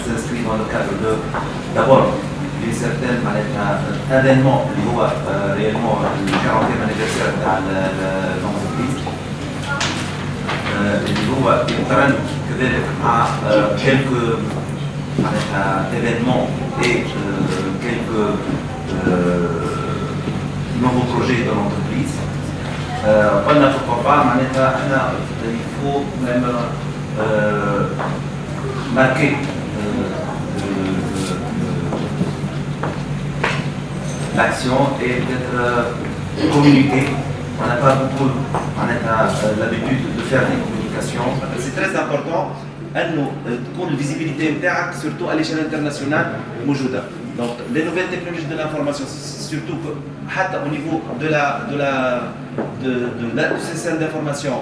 s'inscrit dans le cadre de, d'abord, d'une certaine événement اللي هو réellement le 40e anniversaire تاع l'entreprise اللي هو يقترن كذلك مع quelques événements et quelques nouveaux projets de l'entreprise. قلنا pourquoi pas معناتها احنا il faut même marquer l'action et d'être communiqué. On n'a pas beaucoup l'habitude de faire des communications. C'est très important أنه تكون الفيزيبيليتي نتاعك surtout à l'échelle internationale موجودة. Donc les nouvelles technologies de l'information, surtout حتى au niveau du système d'information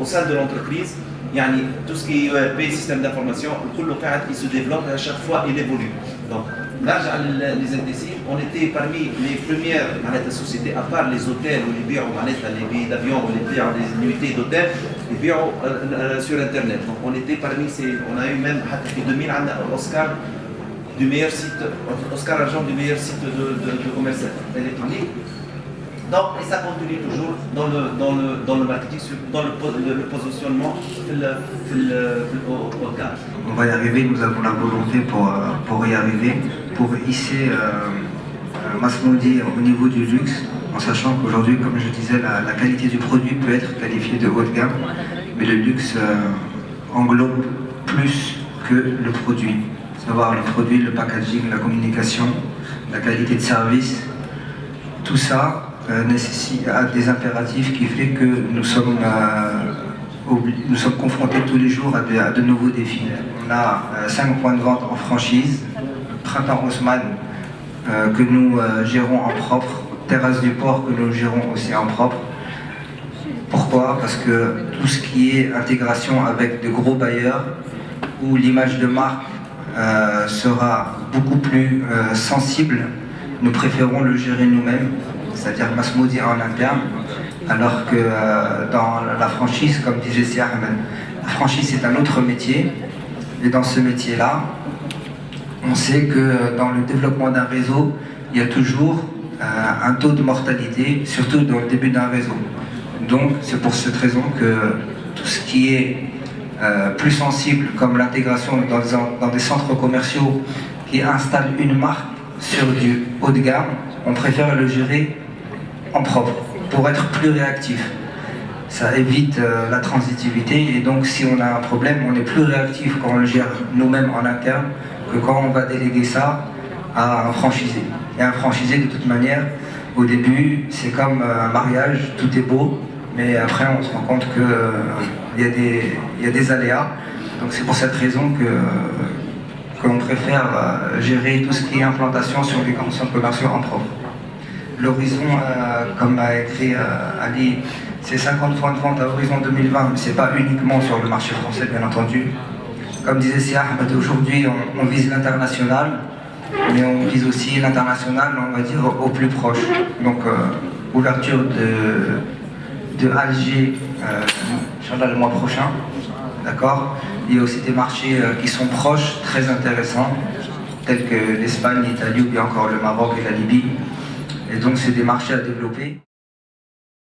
au sein de l'entreprise. يعني tout ce qui est ERP, système d'information, كله قاعد il se développe à chaque fois il évolue. Donc نرجع les NTC, on était parmi les premières sociétés à part les hôtels où les بيعوا les billets d'avion ou les billets des nuitées d'hôtel, les bيعوا sur internet. Donc on était parmi ces, on a eu même حتى في 2000 عندنا Oscar du meilleur site, Oscar argent du meilleur site de commerce électronique. Donc, et ça continue toujours dans le marketing, dans le positionnement au cadre. On va y arriver, nous avons la volonté pour y arriver, pour hisser Masmoudi au niveau du luxe, en sachant qu'aujourd'hui, comme je disais, la qualité du produit peut être qualifiée de haut de gamme, mais le luxe englobe plus que le produit. Savoir le produit, le packaging, la communication, la qualité de service, tout ça nécessite des impératifs qui fait que nous sommes confrontés tous les jours à de nouveaux défis. On a 5 points de vente en franchise, Printemps Haussmann que nous gérons en propre, Terrasse du Port que nous gérons aussi en propre. Pourquoi? Parce que tout ce qui est intégration avec de gros bailleurs, où l'image de marque sera beaucoup plus sensible, nous préférons le gérer nous-mêmes, c'est-à-dire Masmoudi en interne, alors que dans la franchise, comme disait Si Ahmed, la franchise c'est un autre métier, et dans ce métier-là, on sait que dans le développement d'un réseau, il y a toujours un taux de mortalité, surtout dans le début d'un réseau. Donc c'est pour cette raison que tout ce qui est plus sensible, comme l'intégration dans des centres commerciaux qui installent une marque sur du haut de gamme, on préfère le gérer en propre, pour être plus réactif. Ça évite la transitivité et donc si on a un problème, on est plus réactif quand on le gère nous-mêmes en interne que quand on va déléguer ça à un franchisé. Et un franchisé, de toute manière, au début, c'est comme un mariage, tout est beau, mais après on se rend compte qu'il y a des aléas. Donc c'est pour cette raison qu'on préfère gérer tout ce qui est implantation sur les grands centres commerciaux en propre. L'horizon, comme a écrit Ali, c'est 50 points de vente à horizon 2020, mais ce n'est pas uniquement sur le marché français, bien entendu. Comme disait Si Ahmed, aujourd'hui, on vise l'international, mais on vise aussi l'international, on va dire, au plus proche. Donc, ouverture de Alger, le mois prochain, d'accord. Il y a aussi des marchés qui sont proches, très intéressants, tels que l'Espagne, l'Italie ou bien encore le Maroc et la Libye. Et donc c'est des marchés à développer.